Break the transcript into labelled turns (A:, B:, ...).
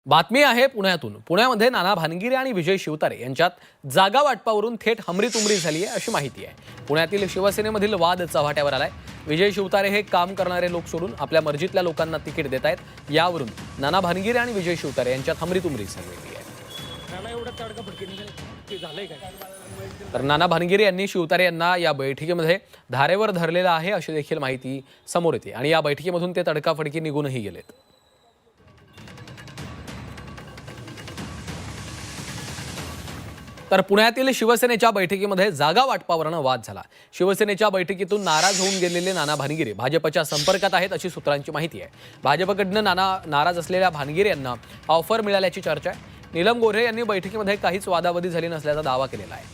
A: बातमी आहे पुण्यातून। पुण्यामध्ये नाना भानगिरे आणि विजय शिवतारे यांच्यात जागा वाटपावरून थेट हमरीतुमरी झाली आहे अशी माहिती आहे। पुण्यातील शिवसेनेमधील वाद चव्हाट्यावर आलाय। विजय शिवतारे हे काम करणारे लोक सोडून आपल्या मर्जीतल्या लोकांना तिकीट देत आहेत। यावरून नाना भानगिरे आणि विजय शिवतारे यांच्यात हमरीतुमरी झालेली आहे। तर नाना भानगिरे यांनी शिवतारे यांना या बैठकीमध्ये धारेवर धरलेला आहे अशी देखील माहिती समोर येते आणि या बैठकीमधून ते तडकाफडकी निघूनही गेलेत। तर पुण्यातील शिवसेनेच्या बैठकीमध्ये जागा वाटपावरनं वाद झाला। शिवसेनेच्या बैठकीतून नाराज होऊन गेलेले नाना भानगिरे भाजपच्या संपर्कात आहेत अशी सूत्रांची माहिती आहे। भाजपकडनं नाराज असलेल्या भानगिरे यांना ऑफर मिळाल्याची चर्चा आहे। नीलम गोऱ्हे यांनी बैठकीमध्ये काहीच वादावादी झाली नसल्याचा दावा केलेला आहे।